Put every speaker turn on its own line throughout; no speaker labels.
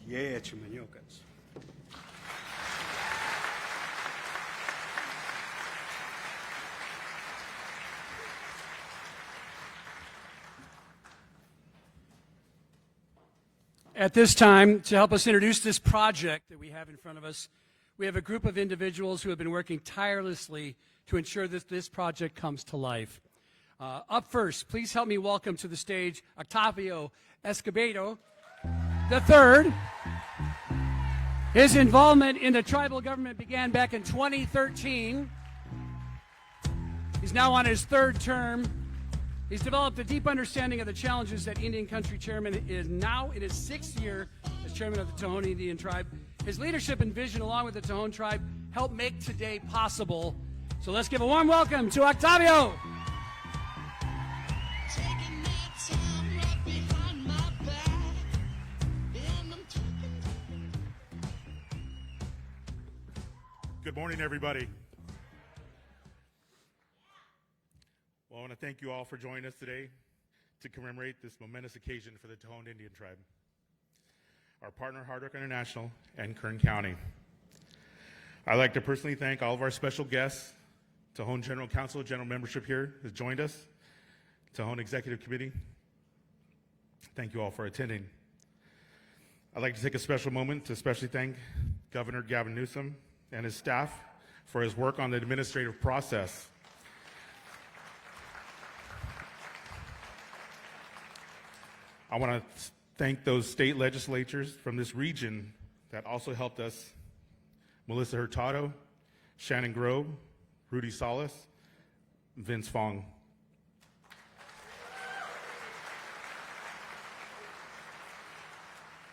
Yeye Chimanyokas. At this time, to help us introduce this project that we have in front of us, we have a group of individuals who have been working tirelessly to ensure that this project comes to life. Up first, please help me welcome to the stage Octavio Escobedo III. His involvement in the tribal government began back in 2013. He's now on his third term. He's developed a deep understanding of the challenges that Indian Country Chairman is now in his 6th year as chairman of the Tejon Indian Tribe. His leadership and vision, along with the Tejon Tribe, helped make today possible. So let's give a warm welcome to Octavio.
Good morning, everybody. Well, I want to thank you all for joining us today to commemorate this momentous occasion for the Tejon Indian Tribe, our partner Hard Rock International, and Kern County. I'd like to personally thank all of our special guests, Tejon General Council, General Membership here has joined us, Tejon Executive Committee. Thank you all for attending. I'd like to take a special moment to especially thank Governor Gavin Newsom and his staff for his work on the administrative process. I want to thank those state legislatures from this region that also helped us: Melissa Hurtado, Shannon Grove, Rudy Salas, Vince Fong.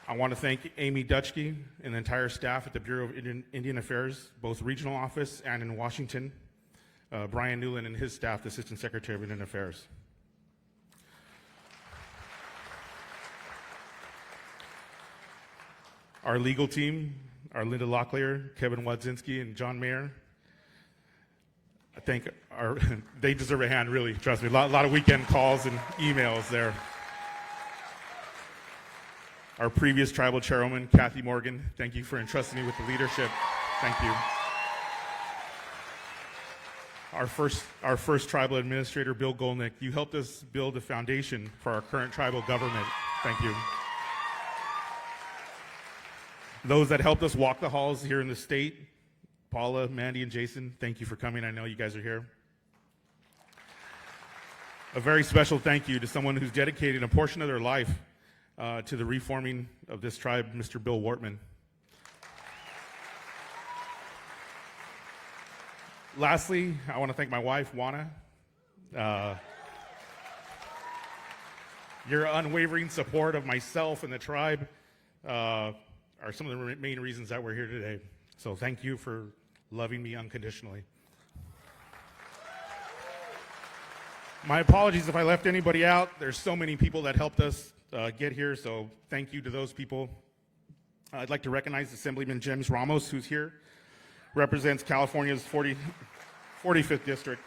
I want to thank Amy Dutchke and the entire staff at the Bureau of Indian Affairs, both regional office and in Washington, Brian Newland and his staff, the Assistant Secretary of Indian Affairs. Our legal team, our Linda Locklear, Kevin Wadzinski, and John Mayer. I think they deserve a hand, really, trust me. A lot of weekend calls and emails there. Our previous tribal chairwoman, Kathy Morgan, thank you for entrusting me with the leadership. Thank you. Our first tribal administrator, Bill Golnick, you helped us build a foundation for our current tribal government. Thank you. Those that helped us walk the halls here in the state, Paula, Mandy, and Jason, thank you for coming. I know you guys are here. A very special thank you to someone who's dedicated a portion of their life to the reforming of this tribe, Mr. Bill Wortman. Lastly, I want to thank my wife, Juana. Your unwavering support of myself and the tribe are some of the main reasons that we're here today. So thank you for loving me unconditionally. My apologies if I left anybody out. There's so many people that helped us get here, so thank you to those people. I'd like to recognize Assemblyman James Ramos, who's here, represents California's 45th District,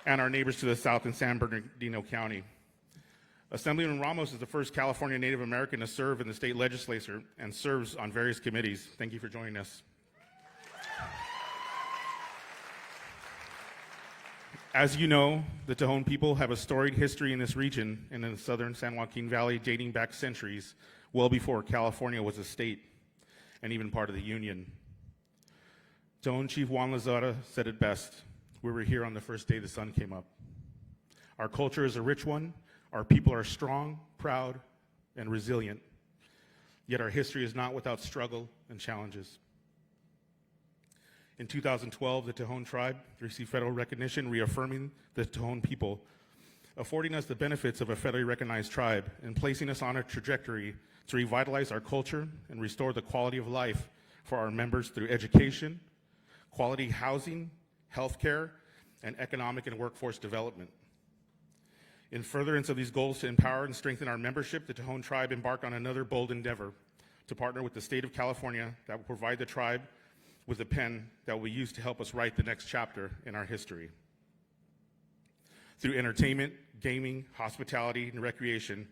and our neighbors to the south in San Bernardino County. Assemblyman Ramos is the first California Native American to serve in the state legislature and serves on various committees. Thank you for joining us. As you know, the Tejon people have a storied history in this region and in the southern San Joaquin Valley dating back centuries, well before California was a state and even part of the Union. Tejon Chief Juan Lazara said it best: we were here on the first day the sun came up. Our culture is a rich one. Our people are strong, proud, and resilient. Yet our history is not without struggle and challenges. In 2012, the Tejon Tribe received federal recognition reaffirming the Tejon people, affording us the benefits of a federally recognized tribe and placing us on a trajectory to revitalize our culture and restore the quality of life for our members through education, quality housing, healthcare, and economic and workforce development. In furtherance of these goals to empower and strengthen our membership, the Tejon Tribe embarked on another bold endeavor to partner with the state of California that will provide the tribe with a pen that will be used to help us write the next chapter in our history. Through entertainment, gaming, hospitality, and recreation,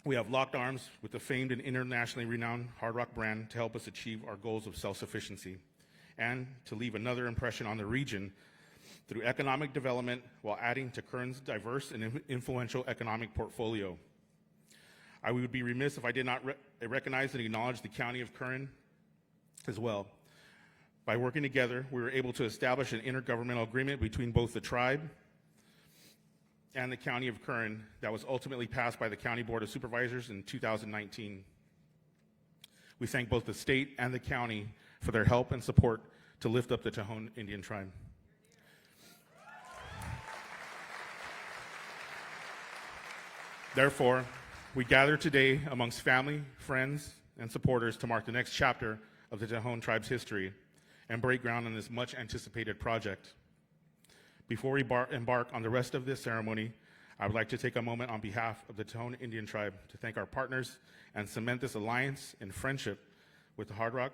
We have locked arms with the famed and internationally renowned Hard Rock brand to help us achieve our goals of self-sufficiency and to leave another impression on the region through economic development while adding to Kern's diverse and influential economic portfolio. I would be remiss if I did not recognize and acknowledge the County of Kern as well. By working together, we were able to establish an intergovernmental agreement between both the tribe and the County of Kern that was ultimately passed by the County Board of Supervisors in 2019. We thank both the state and the county for their help and support to lift up the Tejon Indian Tribe. Therefore, we gather today amongst family, friends, and supporters to mark the next chapter of the Tejon Tribe's history and break ground on this much anticipated project. Before we embark on the rest of this ceremony, I would like to take a moment on behalf of the Tejon Indian Tribe to thank our partners and cement this alliance and friendship with the Hard Rock.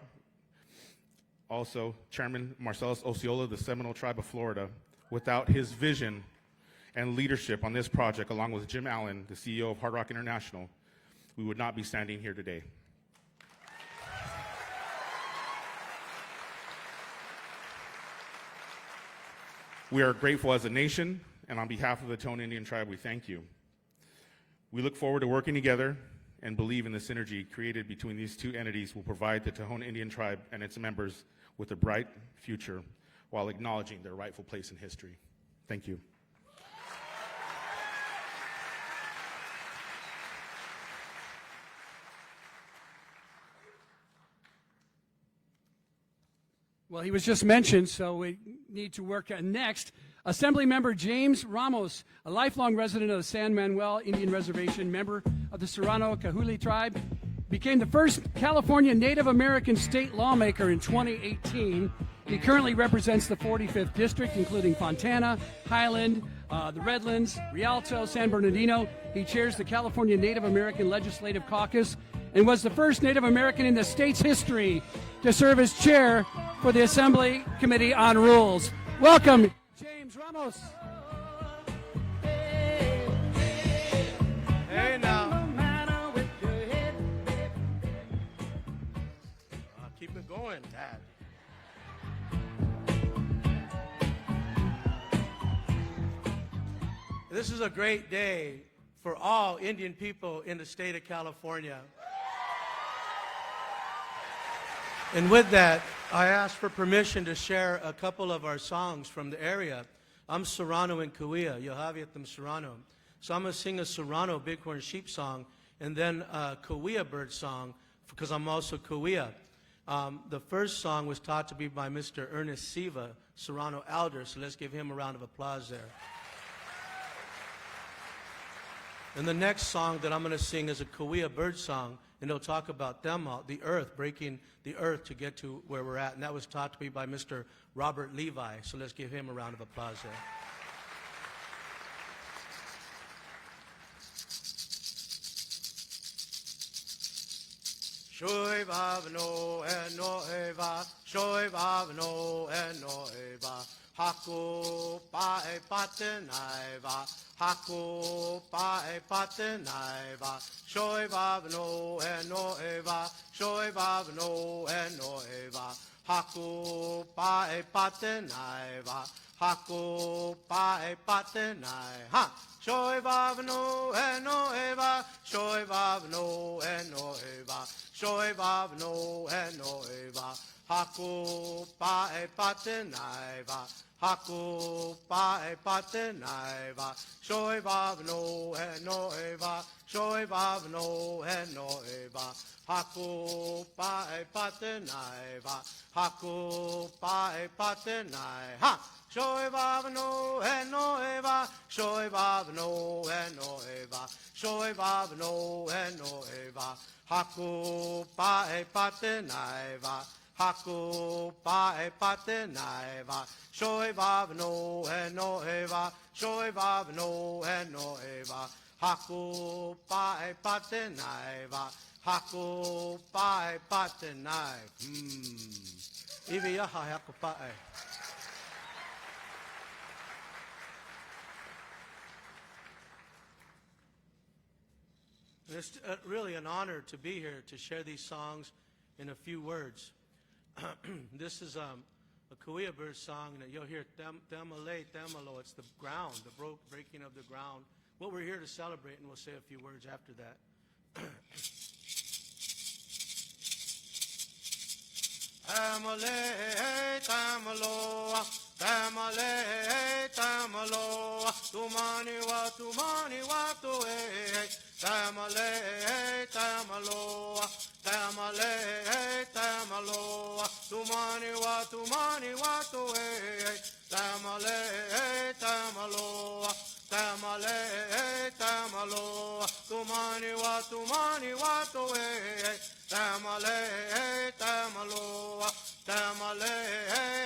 Also, Chairman Marcellus Osceola, the Seminole Tribe of Florida. Without his vision and leadership on this project, along with Jim Allen, the CEO of Hard Rock International, we would not be standing here today. We are grateful as a nation, and on behalf of the Tejon Indian Tribe, we thank you. We look forward to working together and believe in the synergy created between these two entities will provide the Tejon Indian Tribe and its members with a bright future while acknowledging their rightful place in history. Thank you.
Well, he was just mentioned, so we need to work next. Assemblymember James Ramos, a lifelong resident of the San Manuel Indian Reservation, member of the Serrano-Cajuli tribe, became the first California Native American state lawmaker in 2018. He currently represents the 45th district, including Fontana, Highland, the Redlands, Rialto, San Bernardino. He chairs the California Native American Legislative Caucus and was the first Native American in the state's history to serve as chair for the Assembly Committee on Rules. Welcome, James Ramos.
Hey now. Keep it going, Dad. This is a great day for all Indian people in the state of California. And with that, I ask for permission to share a couple of our songs from the area. I'm Serrano and Cahuilla, Yohaviatam Serrano. So I'm going to sing a Serrano Bighorn sheep song and then a Cahuilla bird song because I'm also Cahuilla. The first song was taught to me by Mr. Ernest Siva, Serrano elder, so let's give him a round of applause there. And the next song that I'm going to sing is a Cahuilla bird song, and it'll talk about them, the earth, breaking the earth to get to where we're at. And that was taught to me by Mr. Robert Levi. So let's give him a round of applause there. Shoy vavno eno eva, shoy vavno eno eva, haku pae patenaiva, haku pae patenaiva, shoy vavno eno eva, shoy vavno eno eva, haku pae patenaiva, haku pae patenai, ha. Shoy vavno eno eva, shoy vavno eno eva, shoy vavno eno eva, haku pae patenaiva, haku pae patenaiva, shoy vavno eno eva, shoy vavno eno eva, haku pae patenaiva, haku pae patenai, ha. Shoy vavno eno eva, shoy vavno eno eva, shoy vavno eno eva, haku pae patenaiva, haku pae patenaiva, shoy vavno eno eva, shoy vavno eno eva, haku pae patenaiva, haku pae patenai. Ivi yaha haku pae. And it's really an honor to be here to share these songs in a few words. This is a Kuya bird song, and you'll hear Tamale, Tamalo. It's the ground, the breaking of the ground. What we're here to celebrate, and we'll say a few words after that. Tamale, Tamalo, Tamale, Tamalo, Tumani wa tuwe. Tamale, Tamalo, Tamale, Tamalo, Tumani wa tuwe. Tamale, Tamalo, Tamale, Tamalo, Tumani wa tuwe. Tamale, Tamalo, Tamale,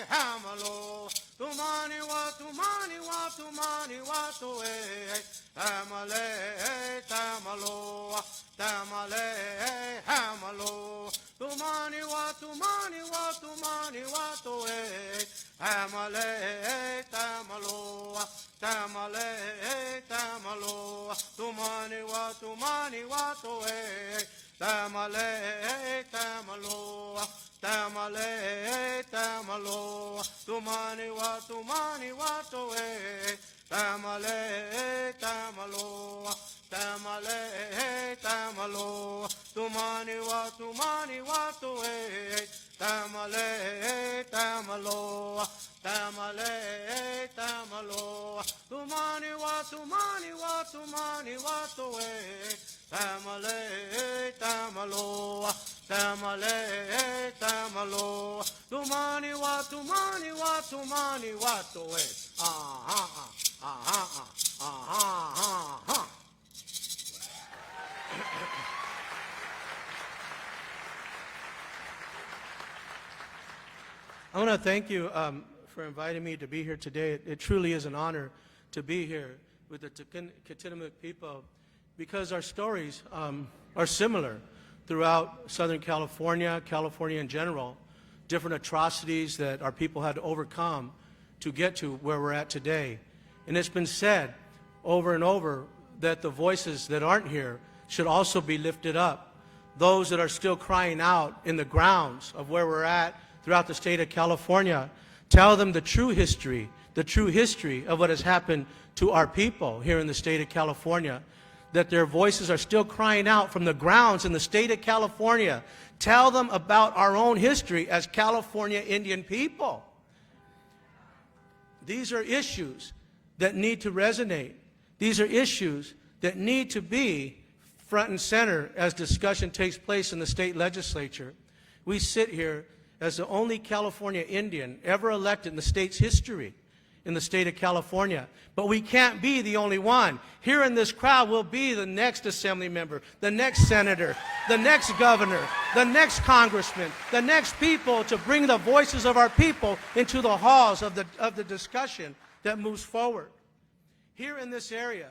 Hamalo, Tumani wa tuwe. Tamale, Tamalo, Tamale, Hamalo, Tumani wa tuwe. Tamale, Tamalo, Tamale, Tamalo, Tumani wa tuwe. Tamale, Tamalo, Tamale, Tamalo, Tumani wa tuwe. Tamale, Tamalo, Tamale, Tamalo, Tumani wa tuwe. Tamale, Tamalo, Tamale, Tamalo, Tumani wa tuwe. Tamale, Tamalo, Tamale, Tamalo, Tumani wa tuwe. I want to thank you for inviting me to be here today. It truly is an honor to be here with the Katitinamuk people, because our stories are similar throughout Southern California, California in general, different atrocities that our people had to overcome to get to where we're at today. And it's been said over and over that the voices that aren't here should also be lifted up. Those that are still crying out in the grounds of where we're at throughout the state of California, tell them the true history of what has happened to our people here in the state of California, that their voices are still crying out from the grounds in the state of California. Tell them about our own history as California Indian people. These are issues that need to resonate. These are issues that need to be front and center as discussion takes place in the state legislature. We sit here as the only California Indian ever elected in the state's history in the state of California. But we can't be the only one. Here in this crowd will be the next assembly member, the next senator, the next governor, the next congressman, the next people to bring the voices of our people into the halls of the discussion that moves forward. Here in this area,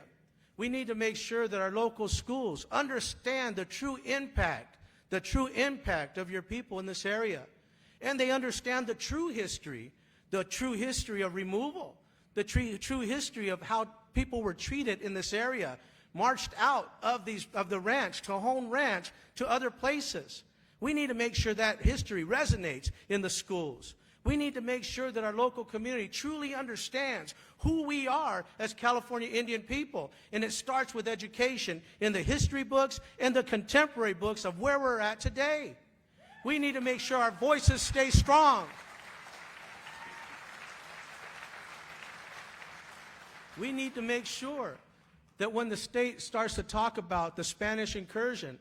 we need to make sure that our local schools understand the true impact of your people in this area. And they understand the true history of removal, the true history of how people were treated in this area, marched out of the ranch, Tohono Ranch, to other places. We need to make sure that history resonates in the schools. We need to make sure that our local community truly understands who we are as California Indian people. And it starts with education in the history books and the contemporary books of where we're at today. We need to make sure our voices stay strong. We need to make sure that when the state starts to talk about the Spanish incursion,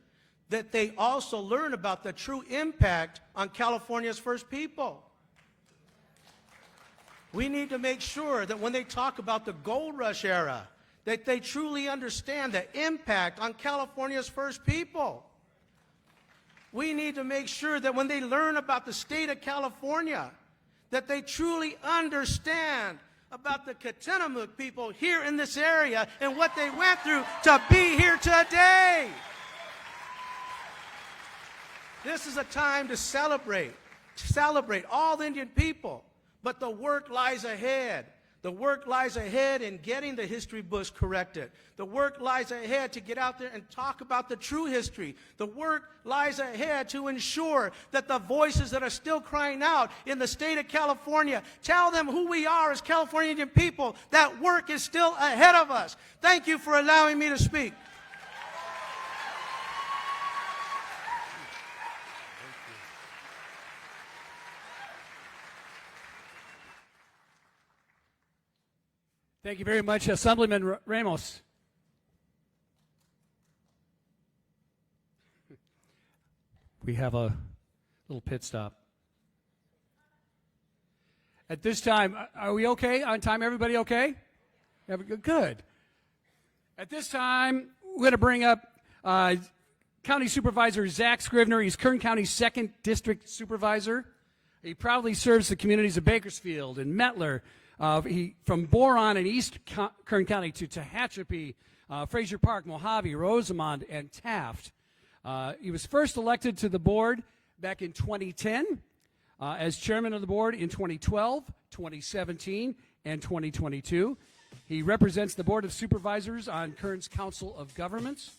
that they also learn about the true impact on California's first people. We need to make sure that when they talk about the gold rush era, that they truly understand the impact on California's first people. We need to make sure that when they learn about the state of California, that they truly understand about the Katitinamuk people here in this area and what they went through to be here today. This is a time to celebrate all the Indian people, but the work lies ahead. The work lies ahead in getting the history books corrected. The work lies ahead to get out there and talk about the true history. The work lies ahead to ensure that the voices that are still crying out in the state of California, tell them who we are as California Indian people. That work is still ahead of us. Thank you for allowing me to speak.
Thank you very much, Assemblyman Ramos. We have a little pit stop. At this time, are we okay on time? Everybody okay? Good. At this time, we're going to bring up County Supervisor Zach Scrivener. He's Kern County's 2nd District Supervisor. He proudly serves the communities of Bakersfield and Mettler, from Boron in East Kern County to Tehachapi, Fraser Park, Mojave, Rosamond, and Taft. He was first elected to the board back in 2010, as chairman of the board in 2012, 2017, and 2022. He represents the Board of Supervisors on Kern's Council of Governments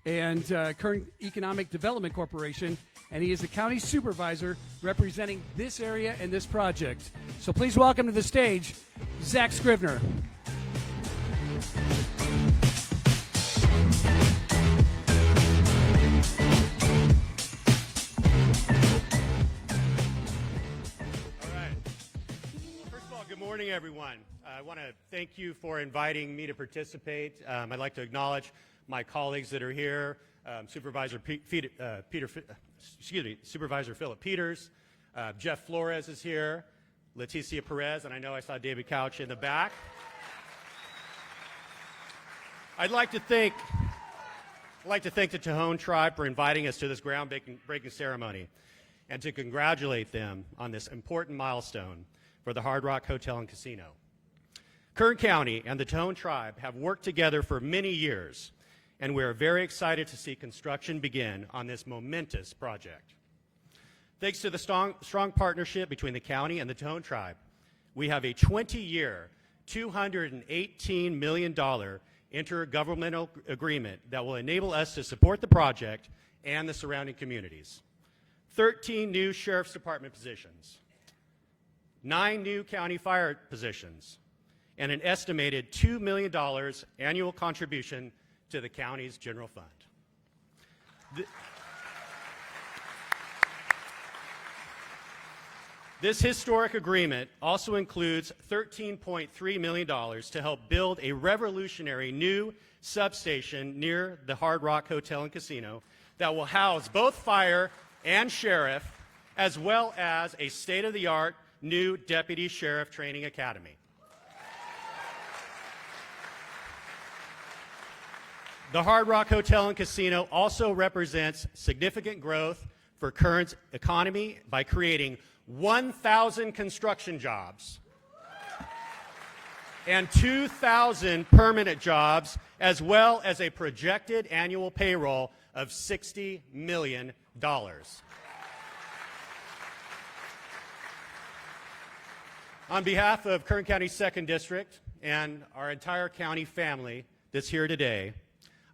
and Kern Economic Development Corporation, and he is the county supervisor representing this area and this project. So please welcome to the stage, Zach Scrivener.
Good morning, everyone. I want to thank you for inviting me to participate. I'd like to acknowledge my colleagues that are here, Supervisor Supervisor Philip Peters, Jeff Flores is here, Leticia Perez, and I know I saw David Couch in the back. I'd like to thank the Tejon Tribe for inviting us to this groundbreaking ceremony, and to congratulate them on this important milestone for the Hard Rock Hotel and Casino. Kern County and the Tejon Tribe have worked together for many years, and we are very excited to see construction begin on this momentous project. Thanks to the strong partnership between the county and the Tejon Tribe, we have a 20-year, $218 million intergovernmental agreement that will enable us to support the project and the surrounding communities. 13 new Sheriff's Department positions, 9 new county fire positions, and an estimated $2 million annual contribution to the county's general fund. This historic agreement also includes $13.3 million to help build a revolutionary new substation near the Hard Rock Hotel and Casino that will house both fire and sheriff, as well as a state-of-the-art new Deputy Sheriff Training Academy. The Hard Rock Hotel and Casino also represents significant growth for Kern's economy by creating 1,000 construction jobs and 2,000 permanent jobs, as well as a projected annual payroll of $60 million. On behalf of Kern County's 2nd District and our entire county family that's here today,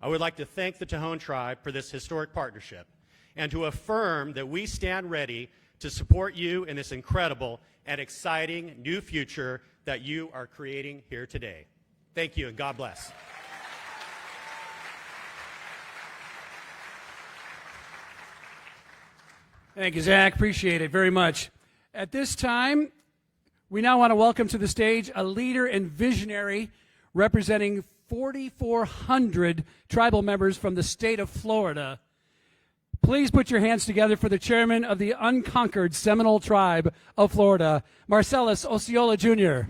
I would like to thank the Tejon Tribe for this historic partnership and to affirm that we stand ready to support you in this incredible and exciting new future that you are creating here today. Thank you, and God bless.
Thank you, Zach. Appreciate it very much. At this time, we now want to welcome to the stage a leader and visionary representing 4,400 tribal members from the state of Florida. Please put your hands together for the chairman of the unconquered Seminole Tribe of Florida, Marcellus Osceola, Jr.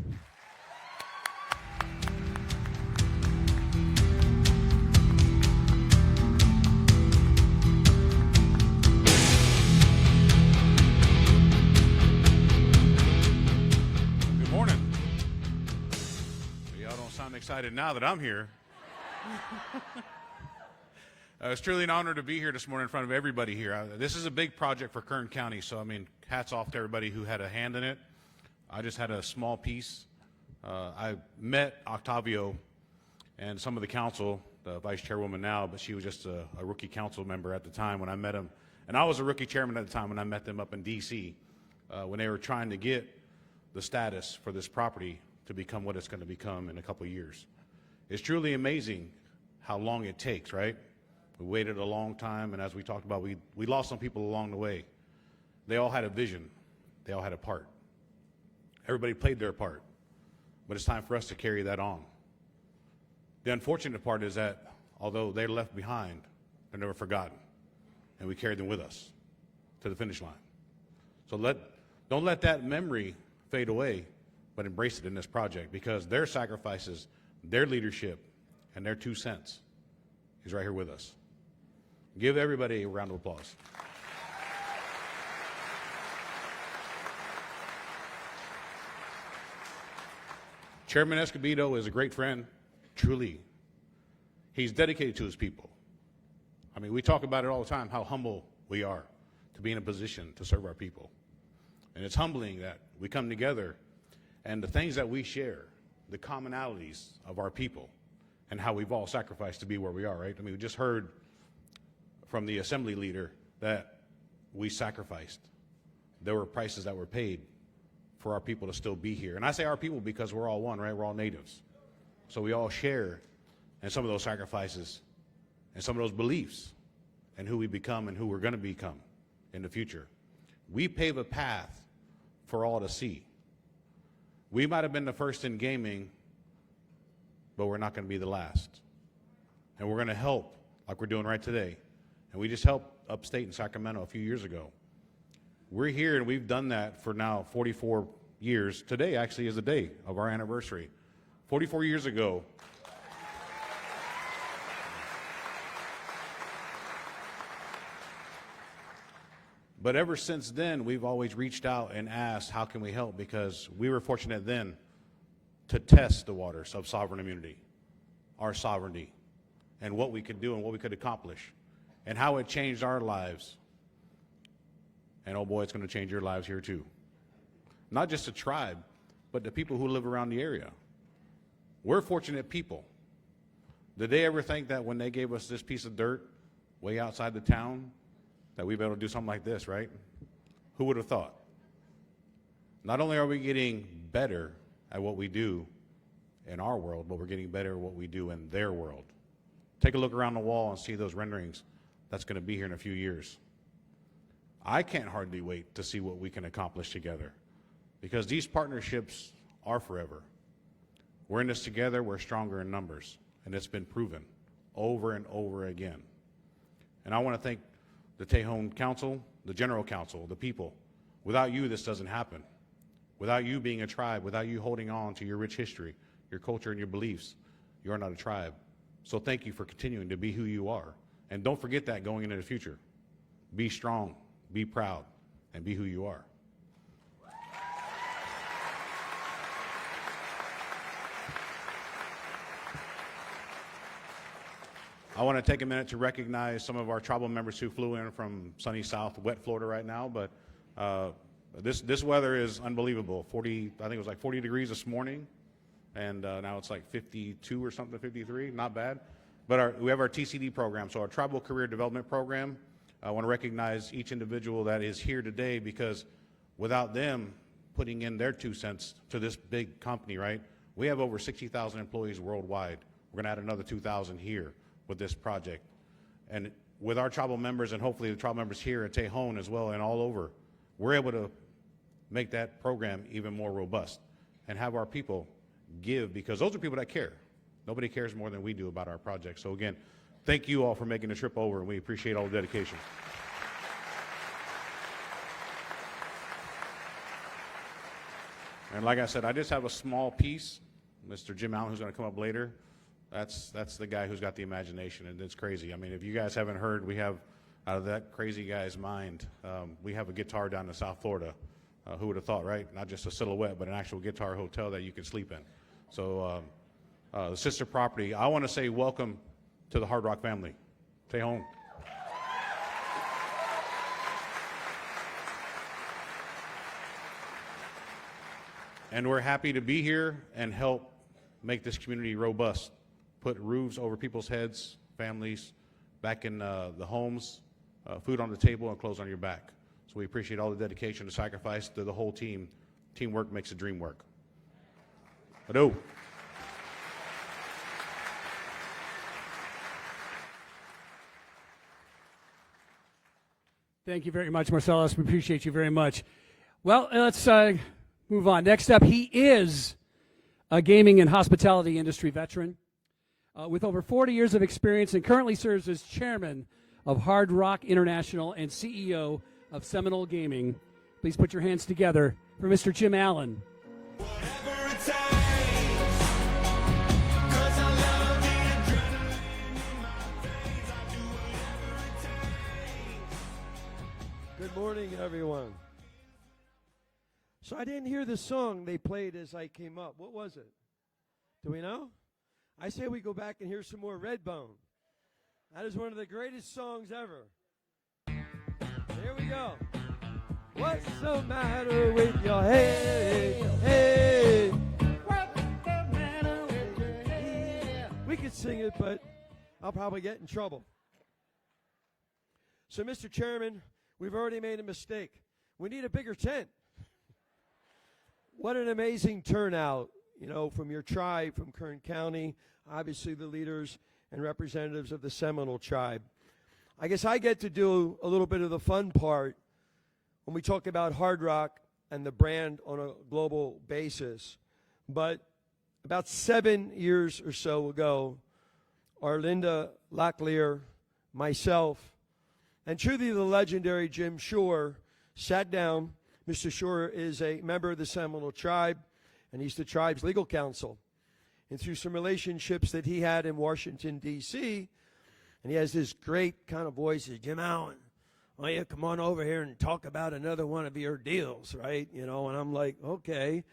Good morning. Y'all don't sound excited now that I'm here. It's truly an honor to be here this morning in front of everybody here. This is a big project for Kern County, so I mean, hats off to everybody who had a hand in it. I just had a small piece, I met Octavio and some of the council, the vice chairwoman now, but she was just a rookie council member at the time when I met him. And I was a rookie chairman at the time when I met them up in D.C. When they were trying to get the status for this property to become what it's going to become in a couple of years. It's truly amazing how long it takes, right? We waited a long time, and as we talked about, we lost some people along the way. They all had a vision. They all had a part. Everybody played their part, but it's time for us to carry that on. The unfortunate part is that although they're left behind, they're never forgotten, and we carried them with us to the finish line. So don't let that memory fade away, but embrace it in this project, because their sacrifices, their leadership, and their 2 cents is right here with us. Give everybody a round of applause. Chairman Escobedo is a great friend, truly. He's dedicated to his people. I mean, we talk about it all the time, how humble we are to be in a position to serve our people. And it's humbling that we come together and the things that we share, the commonalities of our people and how we've all sacrificed to be where we are, right? I mean, we just heard from the assembly leader that we sacrificed. There were prices that were paid for our people to still be here. And I say our people because we're all one, right? We're all natives. So we all share in some of those sacrifices and some of those beliefs and who we become and who we're going to become in the future. We pave a path for all to see. We might have been the first in gaming, but we're not going to be the last. And we're going to help like we're doing right today. And we just helped upstate in Sacramento a few years ago. We're here and we've done that for now 44 years. Today actually is the day of our anniversary. 44 years ago, but ever since then, we've always reached out and asked, how can we help? Because we were fortunate then to test the waters of sovereign immunity, our sovereignty, and what we could do and what we could accomplish, and how it changed our lives. And oh boy, it's going to change your lives here too. Not just the tribe, but the people who live around the area. We're fortunate people. Did they ever think that when they gave us this piece of dirt way outside the town, that we'd be able to do something like this, right? Who would have thought? Not only are we getting better at what we do in our world, but we're getting better at what we do in their world. Take a look around the wall and see those renderings that's going to be here in a few years. I can't hardly wait to see what we can accomplish together, because these partnerships are forever. We're in this together, we're stronger in numbers, and it's been proven over and over again. And I want to thank the Tejon Council, the General Council, the people. Without you, this doesn't happen. Without you being a tribe, without you holding on to your rich history, your culture, and your beliefs, you're not a tribe. So thank you for continuing to be who you are. And don't forget that going into the future. Be strong, be proud, and be who you are. I want to take a minute to recognize some of our tribal members who flew in from sunny south, wet Florida right now, but this weather is unbelievable. I think it was like 40 degrees this morning, and now it's like 52 or something, 53, not bad. But we have our TCD program, so our Tribal Career Development Program. I want to recognize each individual that is here today, because without them putting in their 2 cents to this big company, right, we have over 60,000 employees worldwide. We're going to add another 2,000 here with this project. And with our tribal members, and hopefully the tribal members here at Tejon as well and all over, we're able to make that program even more robust and have our people give, because those are people that care. Nobody cares more than we do about our project. So again, thank you all for making the trip over, and we appreciate all the dedication. And like I said, I just have a small piece. Mr. Jim Allen, who's going to come up later, that's the guy who's got the imagination, and it's crazy. I mean, if you guys haven't heard, we have, out of that crazy guy's mind, we have a guitar down in South Florida. Who would have thought, right? Not just a silhouette, but an actual guitar hotel that you can sleep in. So the sister property, I want to say welcome to the Hard Rock family. Tejon. And we're happy to be here and help make this community robust, put roofs over people's heads, families back in the homes, food on the table, and clothes on your back. So we appreciate all the dedication and sacrifice to the whole team. Teamwork makes the dream work. Hello.
Thank you very much, Marcellus. We appreciate you very much. Well, let's move on. Next up, he is a gaming and hospitality industry veteran with over 40 years of experience and currently serves as chairman of Hard Rock International and CEO of Seminole Gaming. Please put your hands together for Mr. Jim Allen.
Good morning, everyone. So I didn't hear the song they played as I came up. What was it? Do we know? I say we go back and hear some more Redbone. That is one of the greatest songs ever. Here we go. What's the matter with your head? Hey. What's the matter with your head? We could sing it, but I'll probably get in trouble. So, Mr. Chairman, we've already made a mistake. We need a bigger tent. What an amazing turnout, from your tribe, from Kern County, obviously the leaders and representatives of the Seminole tribe. I guess I get to do a little bit of the fun part when we talk about Hard Rock and the brand on a global basis. But about 7 years or so ago, Arlinda Locklear, myself, and truly the legendary Jim Shore sat down. Mr. Shore is a member of the Seminole tribe, and he's the tribe's legal counsel. And through some relationships that he had in Washington, D.C., and he has this great kind of voice, Jim Allen, why don't you come on over here and talk about another one of your deals, right? And I'm like, okay.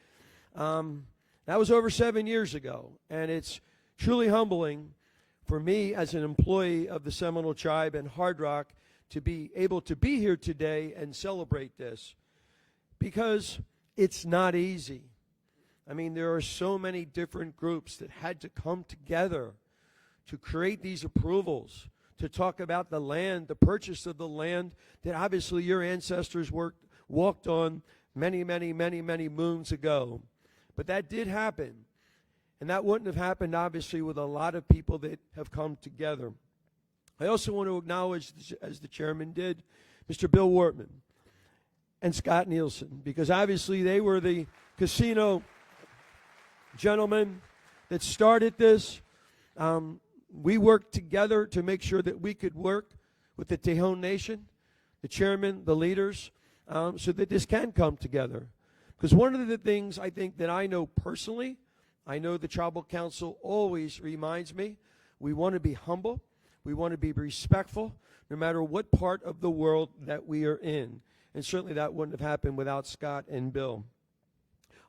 That was over 7 years ago, and it's truly humbling for me as an employee of the Seminole tribe and Hard Rock to be able to be here today and celebrate this, because it's not easy. I mean, there are so many different groups that had to come together to create these approvals, to talk about the land, the purchase of the land that obviously your ancestors walked on many, many, many, many moons ago. But that did happen. And that wouldn't have happened, obviously, with a lot of people that have come together. I also want to acknowledge, as the chairman did, Mr. Bill Wortman and Scott Nielsen, because obviously they were the casino gentlemen that started this. We worked together to make sure that we could work with the Tejon Nation, the chairman, the leaders, so that this can come together. Because one of the things I think that I know personally, I know the Tribal Council always reminds me, we want to be humble, we want to be respectful, no matter what part of the world that we are in. And certainly that wouldn't have happened without Scott and Bill.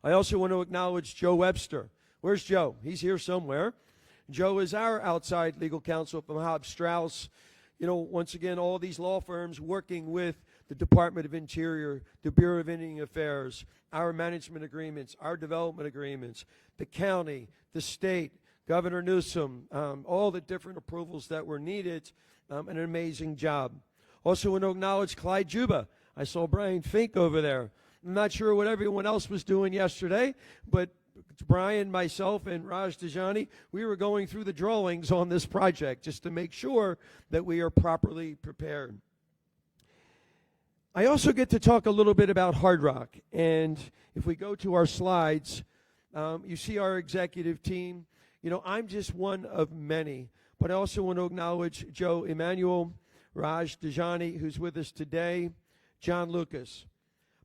I also want to acknowledge Joe Webster. Where's Joe? He's here somewhere. Joe is our outside legal counsel from Hobbs Strauss. Once again, all these law firms working with the Department of Interior, the Bureau of Indian Affairs, our management agreements, our development agreements, the county, the state, Governor Newsom, all the different approvals that were needed, an amazing job. Also want to acknowledge Clyde Juba. I saw Brian Fink over there. I'm not sure what everyone else was doing yesterday, but Brian, myself, and Raj Dejani, we were going through the drawings on this project just to make sure that we are properly prepared. I also get to talk a little bit about Hard Rock, and if we go to our slides, you see our executive team. I'm just one of many, but I also want to acknowledge Joe Emanuel, Raj Dejani, who's with us today, John Lucas.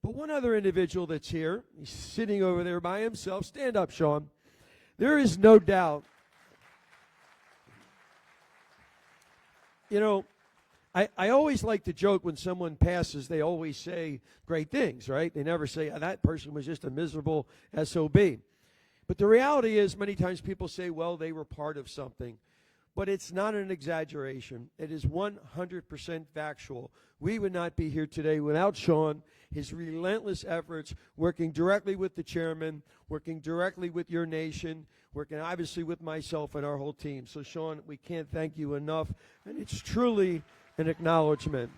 But one other individual that's here, he's sitting over there by himself. Stand up, Sean. There is no doubt. I always like to joke when someone passes, they always say great things, right? They never say, that person was just a miserable SOB. But the reality is, many times people say, well, they were part of something. but it's not an exaggeration. It is 100% factual. We would not be here today without Sean, his relentless efforts, working directly with the chairman, working directly with your nation, working obviously with myself and our whole team. So, Sean, we can't thank you enough, and it's truly an acknowledgement.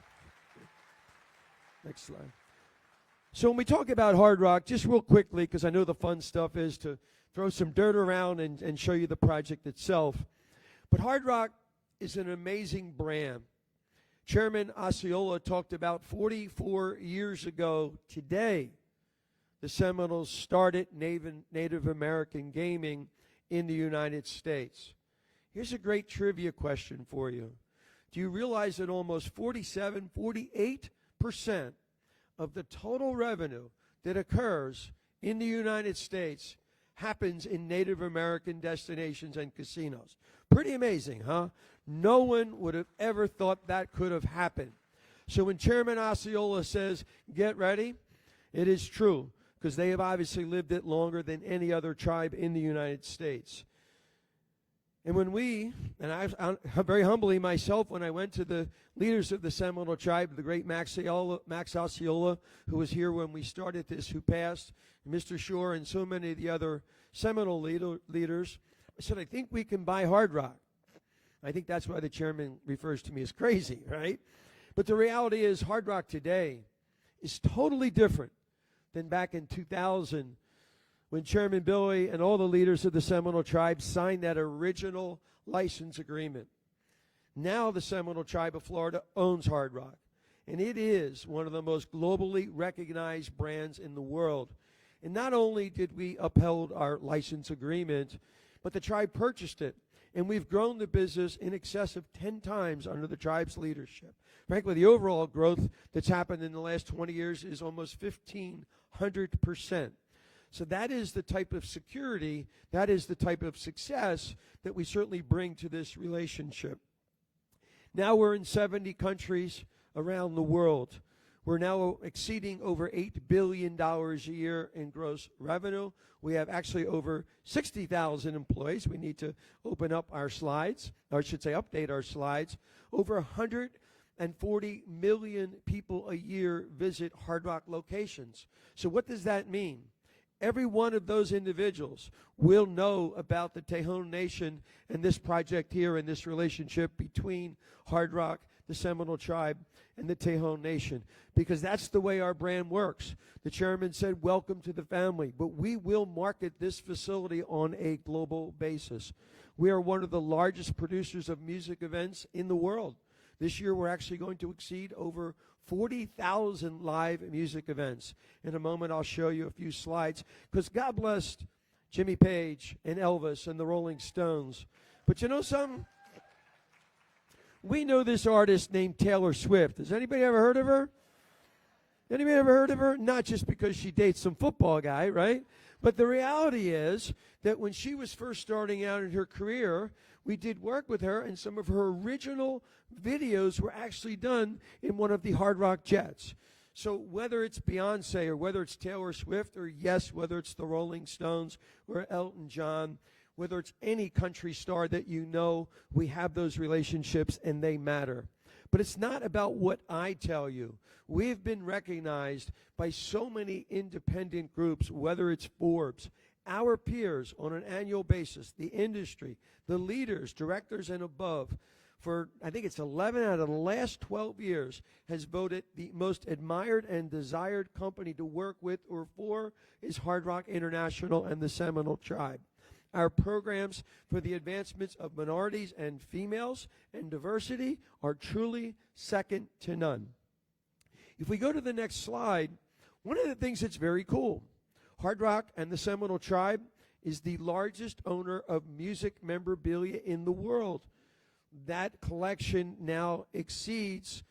Next slide. So when we talk about Hard Rock, just real quickly, because I know the fun stuff is to throw some dirt around and show you the project itself. But Hard Rock is an amazing brand. Chairman Osceola talked about 44 years ago today, the Seminoles started Native American gaming in the United States. Here's a great trivia question for you. Do you realize that almost 48% of the total revenue that occurs in the United States happens in Native American destinations and casinos? Pretty amazing, huh? No one would have ever thought that could have happened. So when Chairman Osceola says, get ready, it is true, because they have obviously lived it longer than any other tribe in the United States. And when I very humbly myself, when I went to the leaders of the Seminole tribe, the great Max Osceola, who was here when we started this, who passed, Mr. Shore, and so many of the other Seminole leaders, I said, I think we can buy Hard Rock. I think that's why the chairman refers to me as crazy, right? But the reality is Hard Rock today is totally different than back in 2000 when Chairman Billy and all the leaders of the Seminole tribe signed that original license agreement. Now the Seminole tribe of Florida owns Hard Rock, and it is one of the most globally recognized brands in the world. And not only did we uphold our license agreement, but the tribe purchased it. And we've grown the business in excess of 10 times under the tribe's leadership. Frankly, the overall growth that's happened in the last 20 years is almost 1,500%. So that is the type of security, that is the type of success that we certainly bring to this relationship. Now we're in 70 countries around the world. We're now exceeding over $8 billion a year in gross revenue. We have actually over 60,000 employees. We need to open up our slides, or I should say update our slides. Over 140 million people a year visit Hard Rock locations. So what does that mean? Every one of those individuals will know about the Tejon Nation and this project here and this relationship between Hard Rock, the Seminole tribe, and the Tejon Nation, because that's the way our brand works. The chairman said, welcome to the family, but we will market this facility on a global basis. We are one of the largest producers of music events in the world. This year we're actually going to exceed over 40,000 live music events. In a moment I'll show you a few slides, because God blessed Jimmy Page and Elvis and the Rolling Stones. But you know something? We know this artist named Taylor Swift. Has anybody ever heard of her? Anybody ever heard of her? Not just because she dates some football guy, right? But the reality is that when she was first starting out in her career, we did work with her, and some of her original videos were actually done in one of the Hard Rock jets. So whether it's Beyonce or whether it's Taylor Swift, or yes, whether it's the Rolling Stones or Elton John, whether it's any country star that you know, we have those relationships and they matter. But it's not about what I tell you. We've been recognized by so many independent groups, whether it's Forbes, our peers on an annual basis, the industry, the leaders, directors and above, for I think it's 11 out of the last 12 years, has voted the most admired and desired company to work with or for is Hard Rock International and the Seminole Tribe. Our programs for the advancements of minorities and females and diversity are truly second to none. If we go to the next slide, one of the things that's very cool, Hard Rock and the Seminole Tribe is the largest owner of music memorabilia in the world. That collection now exceeds,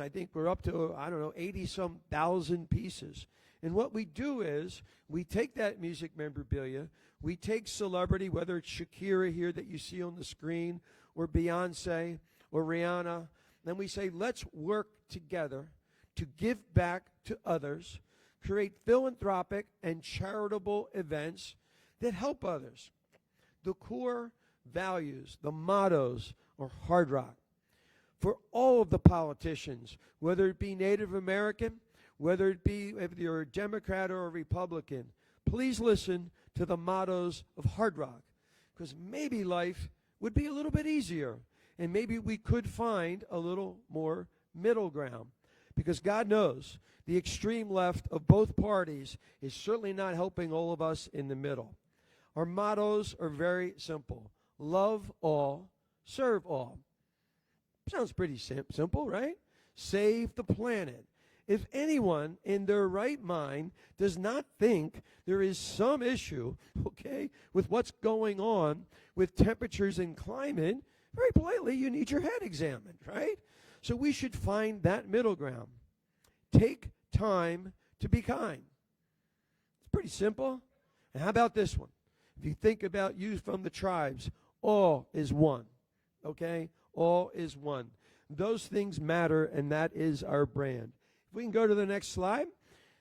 I think we're up to, 80-some thousand pieces. And what we do is we take that music memorabilia, we take celebrity, whether it's Shakira here that you see on the screen, or Beyonce, or Rihanna, then we say, let's work together to give back to others, create philanthropic and charitable events that help others. The core values, the mottos are hard rock. For all of the politicians, whether it be Native American, whether it be if you're a Democrat or a Republican, please listen to the mottos of hard rock, because maybe life would be a little bit easier, and maybe we could find a little more middle ground, because God knows the extreme left of both parties is certainly not helping all of us in the middle. Our mottos are very simple. Love all, serve all. Sounds pretty simple, right? Save the planet. If anyone in their right mind does not think there is some issue, okay, with what's going on with temperatures and climate, very politely, you need your head examined, right? So we should find that middle ground. Take time to be kind. It's pretty simple. And how about this one? If you think about you from the tribes, all is one, okay? All is one. Those things matter, and that is our brand. If we can go to the next slide.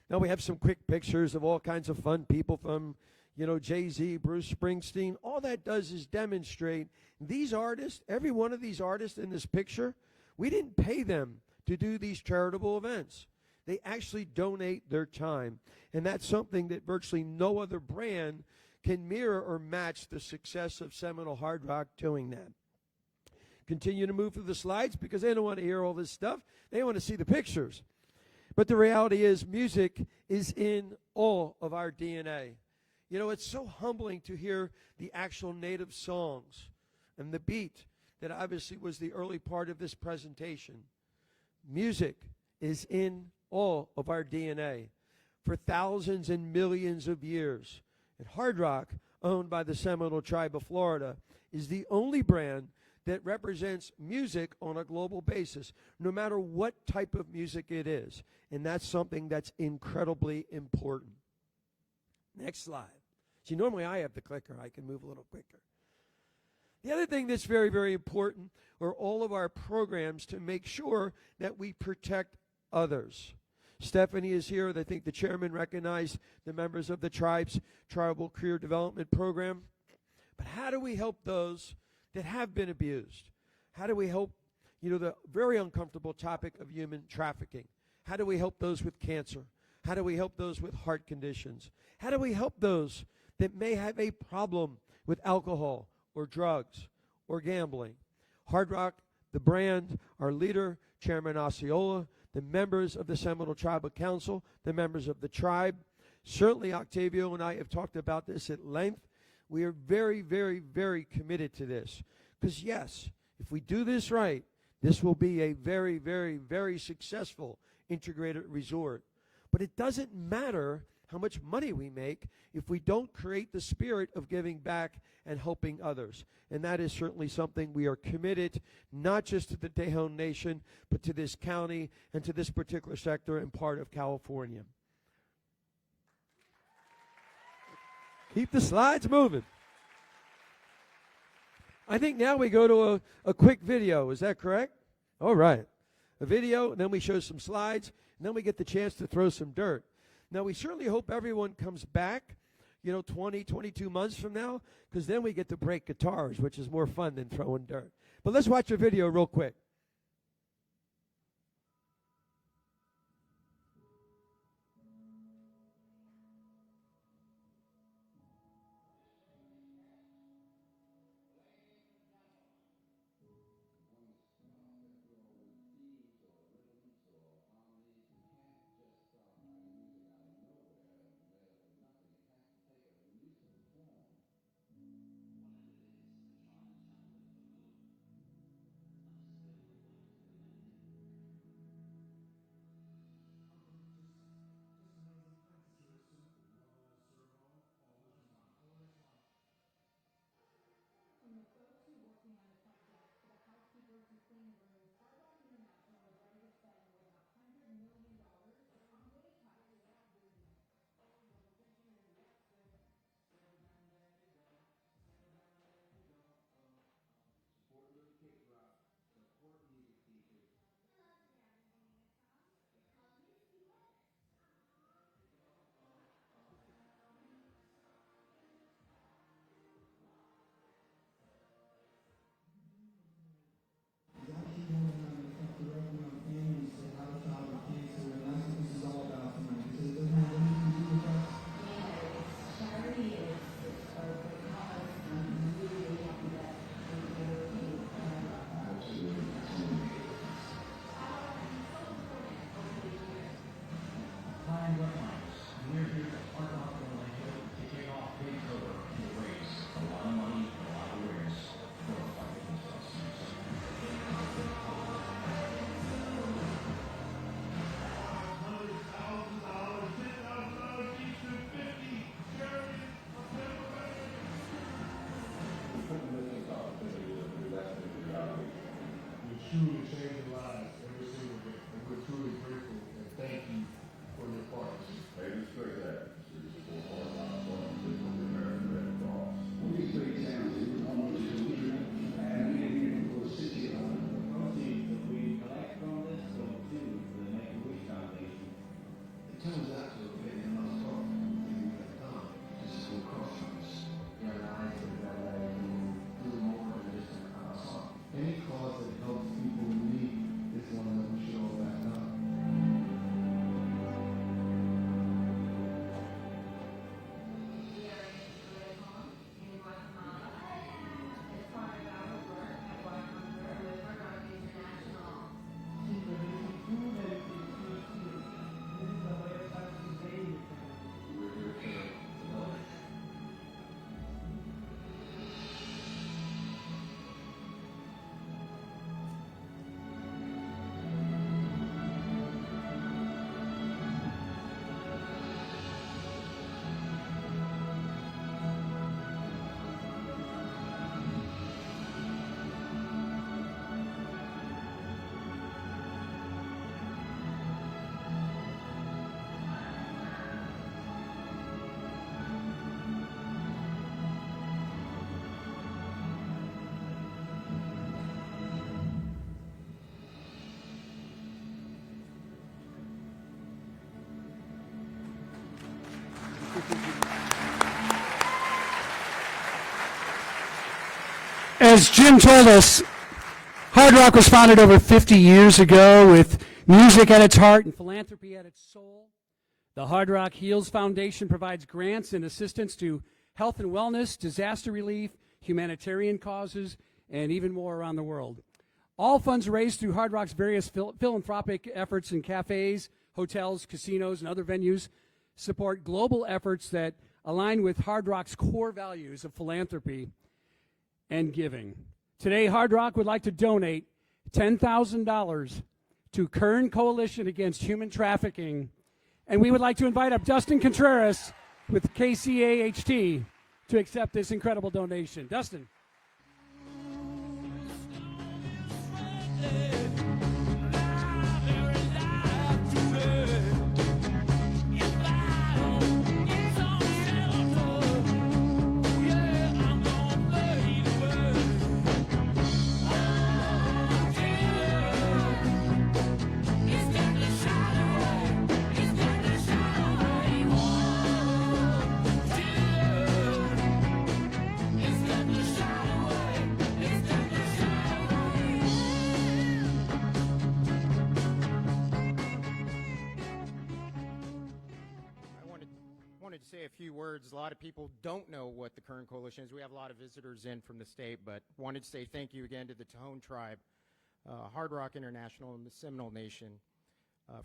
Now we have some quick pictures of all kinds of fun people from, Jay-Z, Bruce Springsteen. All that does is demonstrate these artists, every one of these artists in this picture, we didn't pay them to do these charitable events. They actually donate their time. And that's something that virtually no other brand can mirror or match the success of Seminole Hard Rock doing that. Continue to move through the slides because they don't want to hear all this stuff. They want to see the pictures. But the reality is music is in all of our DNA. It's so humbling to hear the actual native songs and the beat that obviously was the early part of this presentation. Music is in all of our DNA for thousands and millions of years. And Hard Rock, owned by the Seminole Tribe of Florida, is the only brand that represents music on a global basis, no matter what type of music it is. And that's something that's incredibly important. Next slide. See, normally I have the clicker. I can move a little quicker. The other thing that's very, very important are all of our programs to make sure that we protect others. Stephanie is here. I think the chairman recognized the members of the tribe's Tribal Career Development Program. But how do we help those that have been abused? How do we help, the very uncomfortable topic of human trafficking? How do we help those with cancer? How do we help those with heart conditions? How do we help those that may have a problem with alcohol or drugs or gambling? Hard Rock, the brand, our leader, Chairman Osceola, the members of the Seminole Tribal Council, the members of the tribe. Certainly Octavio and I have talked about this at length. We are very, very, very committed to this. Because yes, if we do this right, this will be a very, very, very successful integrated resort. But it doesn't matter how much money we make if we don't create the spirit of giving back and helping others. And that is certainly something we are committed, not just to the Tejon Nation, but to this county and to this particular sector and part of California. Keep the slides moving. I think now we go to a quick video. Is that correct? All right. A video, and then we show some slides, and then we get the chance to throw some dirt. Now, we certainly hope everyone comes back, 20, 22 months from now, because then we get to break guitars, which is more fun than throwing dirt. But let's watch a video real quick.
As Jim told us, Hard Rock was founded over 50 years ago with music at its heart and philanthropy at its soul. The Hard Rock Heals Foundation provides grants and assistance to health and wellness, disaster relief, humanitarian causes, and even more around the world. All funds raised through Hard Rock's various philanthropic efforts in cafes, hotels, casinos, and other venues support global efforts that align with Hard Rock's core values of philanthropy and giving. Today, Hard Rock would like to donate $10,000 to Kern Coalition Against Human Trafficking, and we would like to invite up Dustin Contreras with KCAHT to accept this incredible donation. Dustin.
To say a few words. A lot of people don't know what the Kern Coalition is. We have a lot of visitors in from the state, but wanted to say thank you again to the Tejon Tribe, Hard Rock International, and the Seminole Nation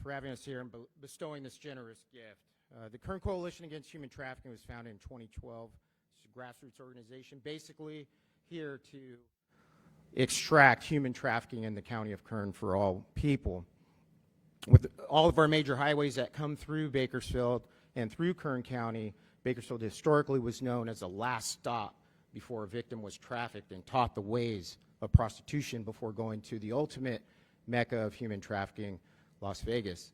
for having us here and bestowing this generous gift. The Kern Coalition Against Human Trafficking was founded in 2012. It's a grassroots organization basically here to extract human trafficking in the county of Kern for all people. With all of our major highways that come through Bakersfield and through Kern County, Bakersfield historically was known as the last stop before a victim was trafficked and taught the ways of prostitution before going to the ultimate mecca of human trafficking, Las Vegas.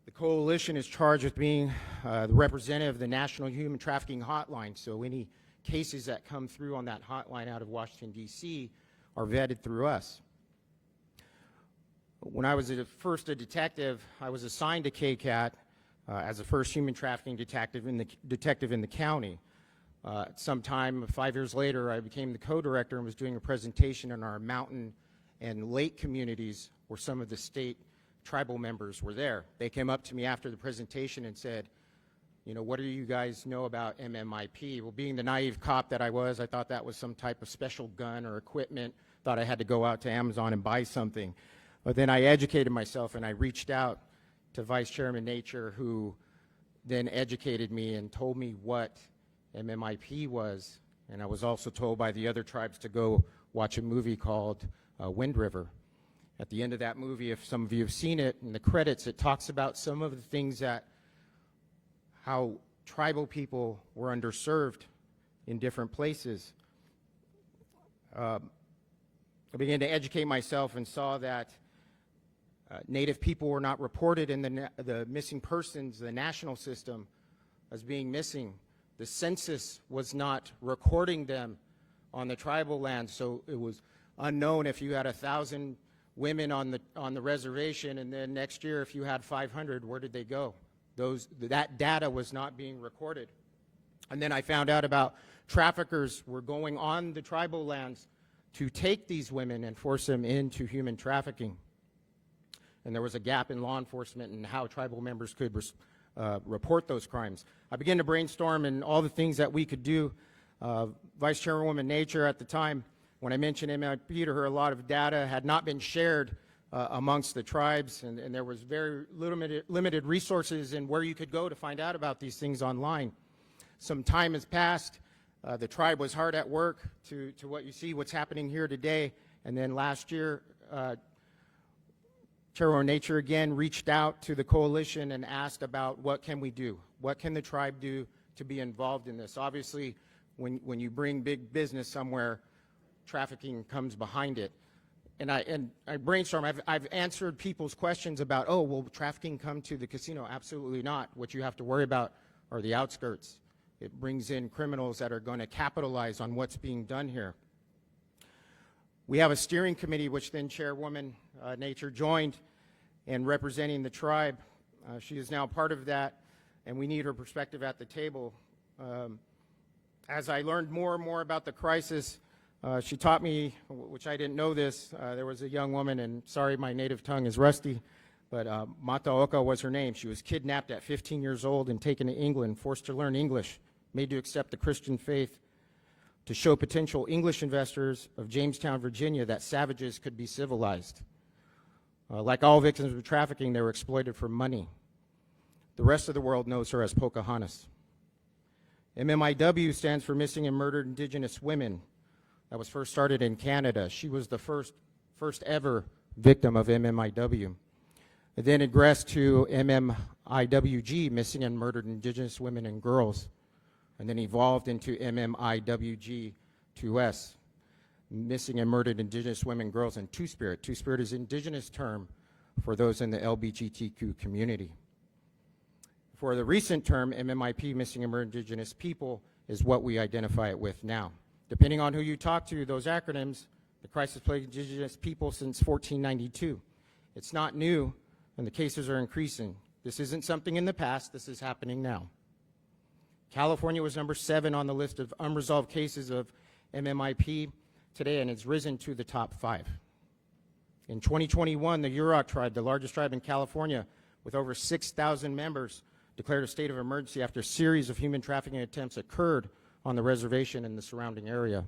The coalition is charged with being the representative of the National Human Trafficking Hotline, so any cases that come through on that hotline out of Washington, D.C. are vetted through us. When I was first a detective, I was assigned to KCAT as the first human trafficking detective in the county. Sometime 5 years later, I became the co-director and was doing a presentation in our mountain and lake communities where some of the state tribal members were there. They came up to me after the presentation and said, you know, what do you guys know about MMIP? Well, being the naive cop that I was, I thought that was some type of special gun or equipment, thought I had to go out to Amazon and buy something. But then I educated myself and I reached out to Vice Chairman Nature, who then educated me and told me what MMIP was. And I was also told by the other tribes to go watch a movie called Wind River. At the end of that movie, if some of you have seen it, in the credits, it talks about some of the things that, how tribal people were underserved in different places. I began to educate myself and saw that Native people were not reported in the missing persons, the national system, as being missing. The census was not recording them on the tribal land, so it was unknown if you had 1,000 women on the reservation, and then next year if you had 500, where did they go? That data was not being recorded. And then I found out about traffickers were going on the tribal lands to take these women and force them into human trafficking. And there was a gap in law enforcement and how tribal members could report those crimes. I began to brainstorm and all the things that we could do. Vice Chairwoman Nature at the time, when I mentioned MIP to her, a lot of data had not been shared amongst the tribes, and there was very limited resources in where you could go to find out about these things online. Some time has passed. The tribe was hard at work to what you see, what's happening here today. And then last year, Chairwoman Nature again reached out to the coalition and asked about what can we do? What can the tribe do to be involved in this? Obviously, when you bring big business somewhere, trafficking comes behind it. And I brainstormed. I've answered people's questions about, oh, will trafficking come to the casino? Absolutely not. What you have to worry about are the outskirts. It brings in criminals that are going to capitalize on what's being done here. We have a steering committee, which then Chairwoman Nature joined, and representing the tribe, She is now part of that, and we need her perspective at the table. As I learned more and more about the crisis, she taught me, which I didn't know this, there was a young woman, and sorry my native tongue is rusty, but Mataoka was her name. She was kidnapped at 15 years old and taken to England, forced to learn English, made to accept the Christian faith, to show potential English investors of Jamestown, Virginia, that savages could be civilized. Like all victims of trafficking, they were exploited for money. The rest of the world knows her as Pocahontas. MMIW stands for Missing and Murdered Indigenous Women. That was first started in Canada. She was the first ever victim of MMIW. It then progressed to MMIWG, Missing and Murdered Indigenous Women and Girls, and then evolved into MMIWG2S, Missing and Murdered Indigenous Women, Girls, and Two-Spirit. Two-Spirit is an indigenous term for those in the LGBTQ community. For the recent term, MMIP, Missing and Murdered Indigenous People, is what we identify it with now. Depending on who you talk to, those acronyms, the crisis plagued indigenous people since 1492. It's not new, and the cases are increasing. This isn't something in the past, this is happening now. California was number 7 on the list of unresolved cases of MMIP today, and it's risen to the top 5. In 2021, the Yurok tribe, the largest tribe in California, with over 6,000 members, declared a state of emergency after a series of human trafficking attempts occurred on the reservation and the surrounding area.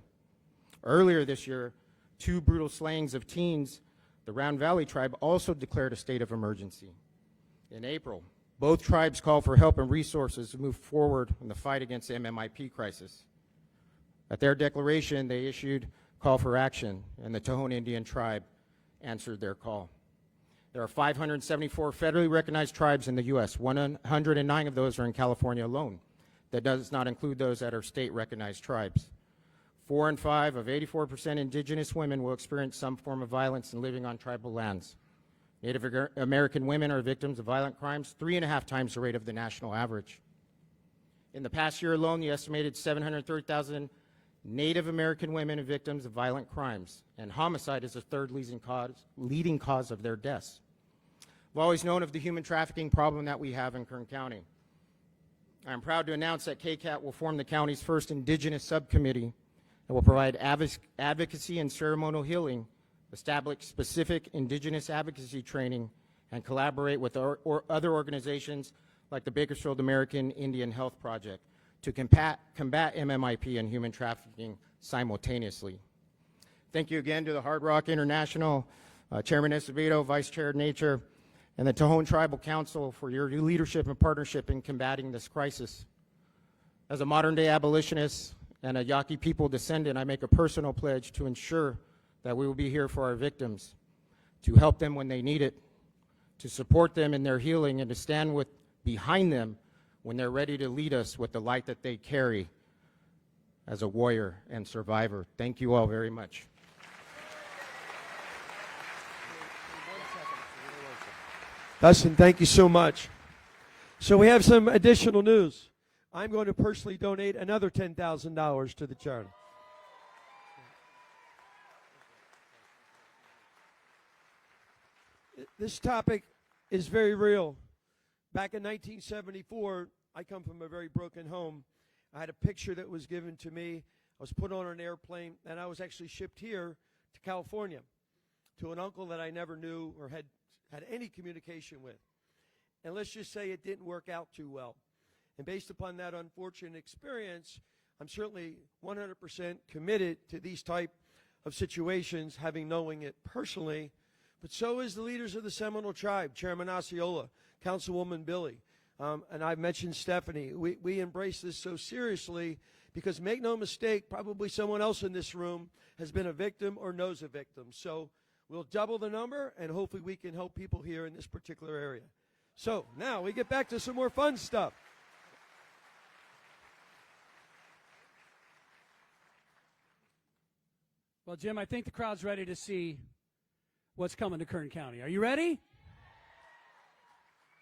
Earlier this year, 2 brutal slayings of teens, the Round Valley tribe also declared a state of emergency. In April, both tribes called for help and resources to move forward in the fight against the MMIP crisis. At their declaration, they issued a call for action, and the Tejon Indian Tribe answered their call. There are 574 federally recognized tribes in the U.S. 109 of those are in California alone. That does not include those that are state-recognized tribes. 4 in 5 of 84% indigenous women will experience some form of violence in living on tribal lands. Native American women are victims of violent crimes, 3.5 times the rate of the national average. In the past year alone, the estimated 730,000 Native American women are victims of violent crimes, and homicide is the third leading cause of their deaths. I've always known of the human trafficking problem that we have in Kern County. I'm proud to announce that KCAT will form the county's first indigenous subcommittee that will provide advocacy and ceremonial healing, establish specific indigenous advocacy training, and collaborate with other organizations like the Bakersfield American Indian Health Project to combat MMIP and human trafficking simultaneously. Thank you again to the Hard Rock International, Chairman Escobedo, Vice Chair Nature, and the Tejon Tribal Council for your leadership and partnership in combating this crisis. As a modern-day abolitionist and a Yaqui people descendant, I make a personal pledge to ensure that we will be here for our victims, to help them when they need it, to support them in their healing, and to stand behind them when they're ready to lead us with the light that they carry as a warrior and survivor. Thank you all very much.
Dustin, thank you so much. So we have some additional news. I'm going to personally donate another $10,000 to the charity. This topic is very real. Back in 1974, I come from a very broken home. I had a picture that was given to me. I was put on an airplane, and I was actually shipped here to California to an uncle that I never knew or had any communication with. And let's just say it didn't work out too well. And based upon that unfortunate experience, I'm certainly 100% committed to these type of situations, having knowing it personally. But so is the leaders of the Seminole Tribe, Chairman Osceola, Councilwoman Billy, and I've mentioned Stephanie. We embrace this so seriously because, make no mistake, probably someone else in this room has been a victim or knows a victim. So we'll double the number, and hopefully we can help people here in this particular area. So now we get back to some more fun stuff.
Well, Jim, I think the crowd's ready to see what's coming to Kern County. Are you ready?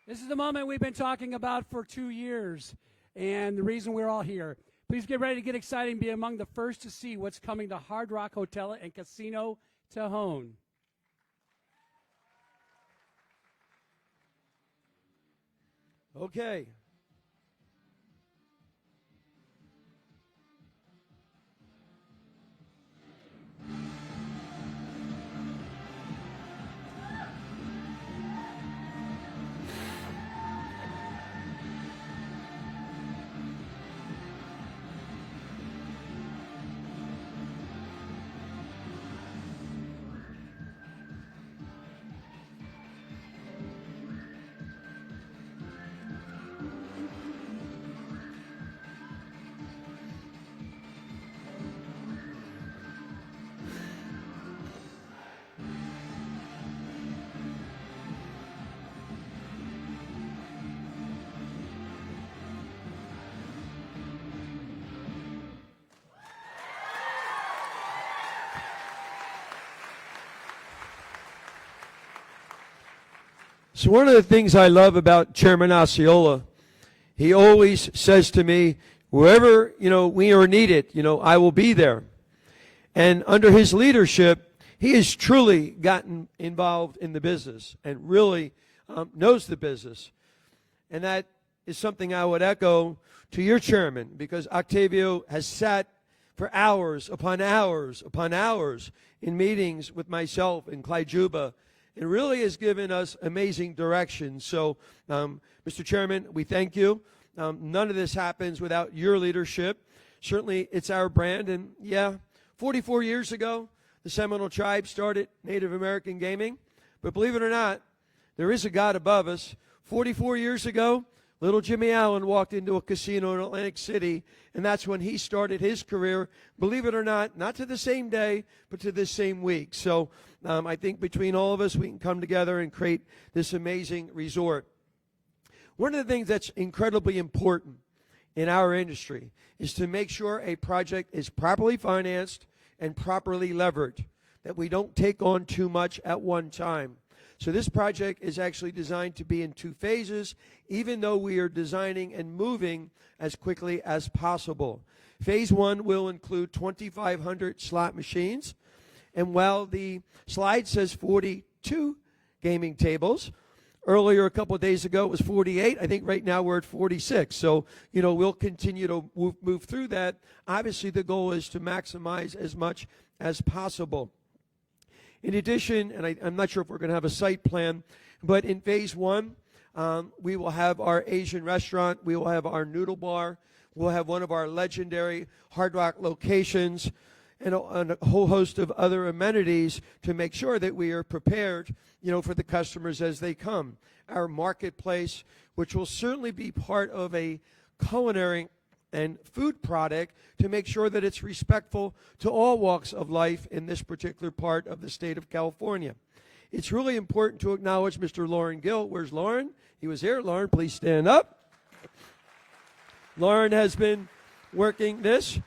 This is the moment we've been talking about for 2 years, and the reason we're all here. Please get ready to get excited and be among the first to see what's coming to Hard Rock Hotel and Casino Tejon.
Okay. So one of the things I love about Chairman Osceola, he always says to me, wherever, we are needed, I will be there. And under his leadership, he has truly gotten involved in the business and really knows the business. And that is something I would echo to your chairman, because Octavio has sat for hours upon hours upon hours in meetings with myself and Clyde Juba, and really has given us amazing direction. So, Mr. Chairman, we thank you. None of this happens without your leadership. Certainly, it's our brand. And 44 years ago, the Seminole Tribe started Native American gaming. But believe it or not, there is a God above us. 44 years ago, little Jimmy Allen walked into a casino in Atlantic City, and that's when he started his career, believe it or not to the same day, but to the same week. So I think between all of us, we can come together and create this amazing resort. One of the things that's incredibly important in our industry is to make sure a project is properly financed and properly levered, that we don't take on too much at one time. So this project is actually designed to be in 2 phases, even though we are designing and moving as quickly as possible. Phase 1 will include 2,500 slot machines. And while the slide says 42 gaming tables, earlier a couple of days ago it was 48. I think right now we're at 46. So, we'll continue to move through that. Obviously, the goal is to maximize as much as possible. In addition, and I'm not sure if we're going to have a site plan, but in phase 1, we will have our Asian restaurant, we will have our noodle bar, we'll have one of our legendary Hard Rock locations, and a whole host of other amenities to make sure that we are prepared, for the customers as they come. Our marketplace, which will certainly be part of a culinary and food product to make sure that it's respectful to all walks of life in this particular part of the state of California. It's really important to acknowledge Mr. Lauren Gill. Where's Lauren? He was here. Lauren, please stand up. Lauren has been working this,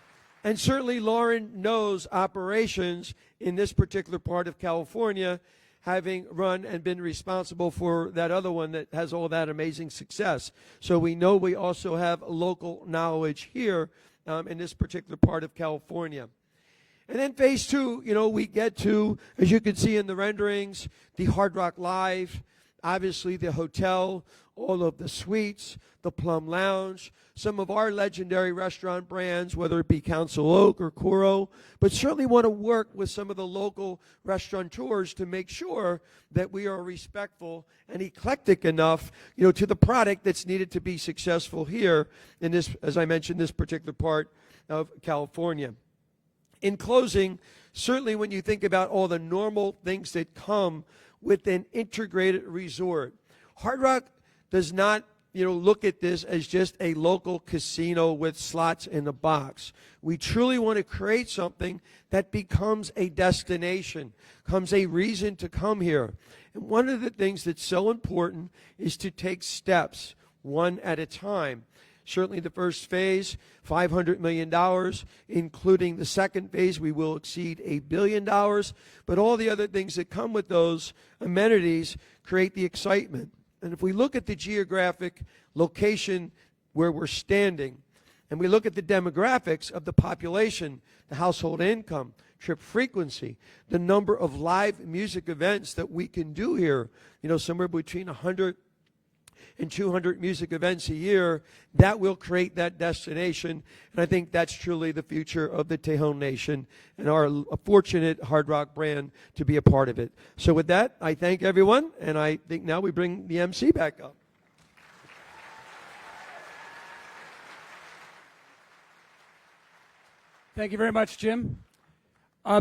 and certainly Lauren knows operations in this particular part of California, having run and been responsible for that other one that has all that amazing success. So we know we also have local knowledge here in this particular part of California. And then phase 2, we get to, as you can see in the renderings, the Hard Rock Live, obviously the hotel, all of the suites, the Plum Lounge, some of our legendary restaurant brands, whether it be Council Oak or Coro, but certainly want to work with some of the local restaurateurs to make sure that we are respectful and eclectic enough, to the product that's needed to be successful here in this, as I mentioned, this particular part of California. In closing, certainly when you think about all the normal things that come with an integrated resort, Hard Rock does not look at this as just a local casino with slots in a box. We truly want to create something that becomes a destination, becomes a reason to come here. And one of the things that's so important is to take steps one at a time. Certainly the first phase, $500 million, including the second phase, we will exceed $1 billion. But all the other things that come with those amenities create the excitement. And if we look at the geographic location where we're standing, and we look at the demographics of the population, the household income, trip frequency, the number of live music events that we can do here, somewhere between 100 and 200 music events a year, that will create that destination. And I think that's truly the future of the Tejon Nation and our fortunate Hard Rock brand to be a part of it. So with that, I thank everyone, and I think now we bring the MC back up.
Thank you very much, Jim.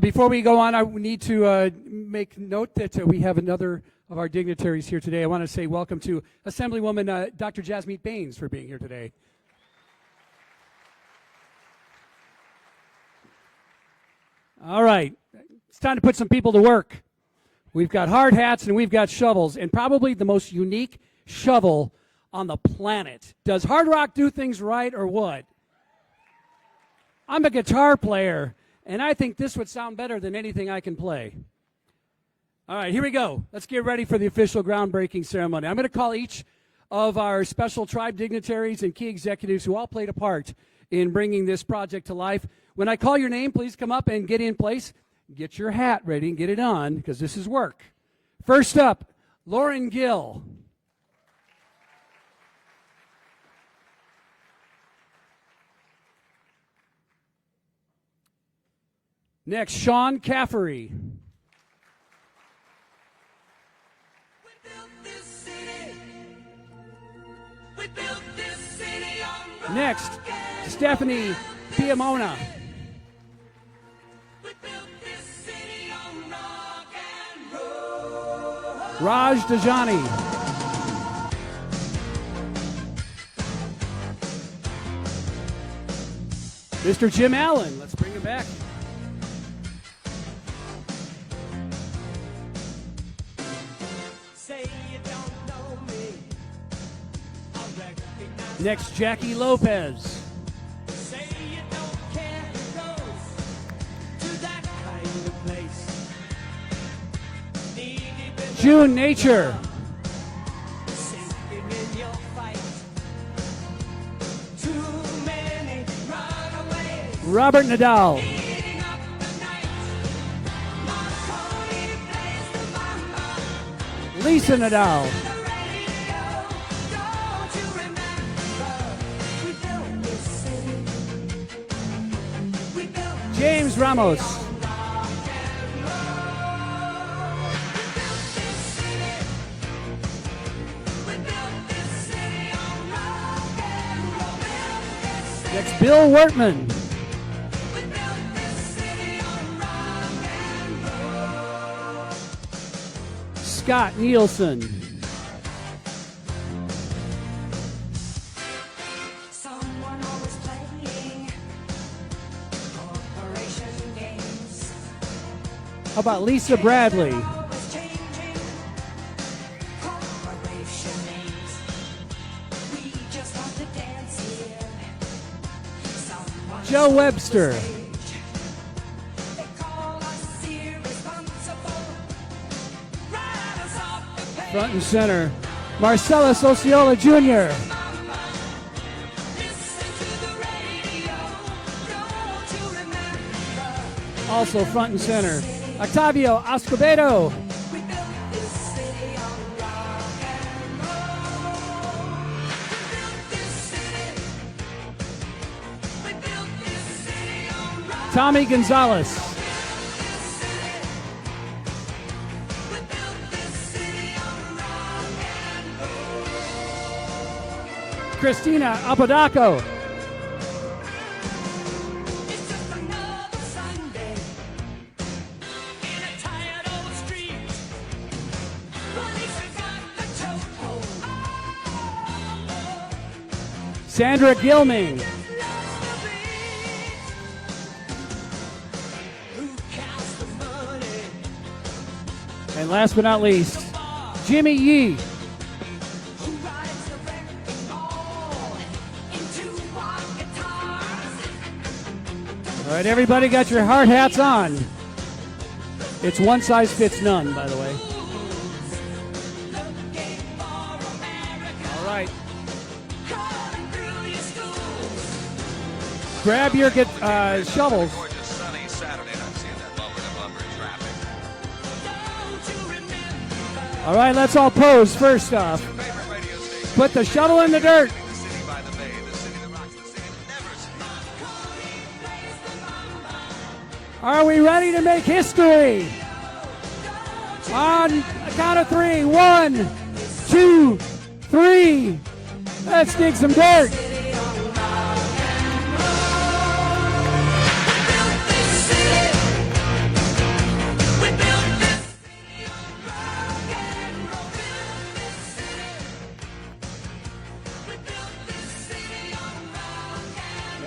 Before we go on, I need to make note that we have another of our dignitaries here today. I want to say welcome to Assemblywoman Dr. Jasmeet Baines for being here today. All right, it's time to put some people to work. We've got hard hats and we've got shovels, and probably the most unique shovel on the planet. Does Hard Rock do things right or what? I'm a guitar player, and I think this would sound better than anything I can play. All right, here we go. Let's get ready for the official groundbreaking ceremony. I'm going to call each of our special tribe dignitaries and key executives who all played a part in bringing this project to life. When I call your name, please come up and get in place. Get your hat ready and get it on, because this is work. First up, Lauren Gill. Next, Sean Caffery. Next, Stephanie Piamona. Raj Dajani. Mr. Jim Allen, let's bring him back. Next, Jackie Lopez. June Nature. Robert Nadal. Lisa Nadal. James Ramos. Next, Bill Wortman. Scott Nielsen. How about Lisa Bradley? Joe Webster. Front and center, Marcellus Osceola Jr. Also front and center, Octavio Escobedo. Tommy Gonzalez. Christina Apodaco. Sandra Gilming. And last but not least, Jimmy Yee. All right, everybody got your hard hats on. It's one size fits none, by the way. All right. Grab your shovels. All right, let's all pose first off. Put the shovel in the dirt. Are we ready to make history? On a count of three. 1, 2, 3. Let's dig some dirt.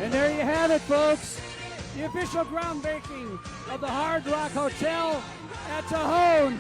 And there you have it, folks. The official groundbreaking of the Hard Rock Hotel at Tejon.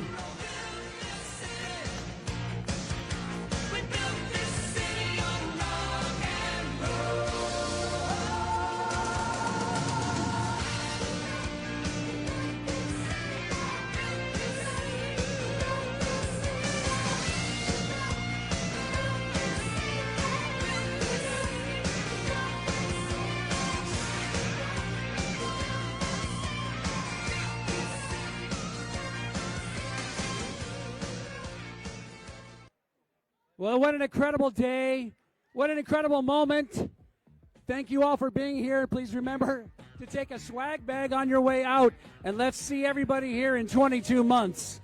Well, what an incredible day. What an incredible moment. Thank you all for being here. Please remember to take a swag bag on your way out, and let's see everybody here in 22 months.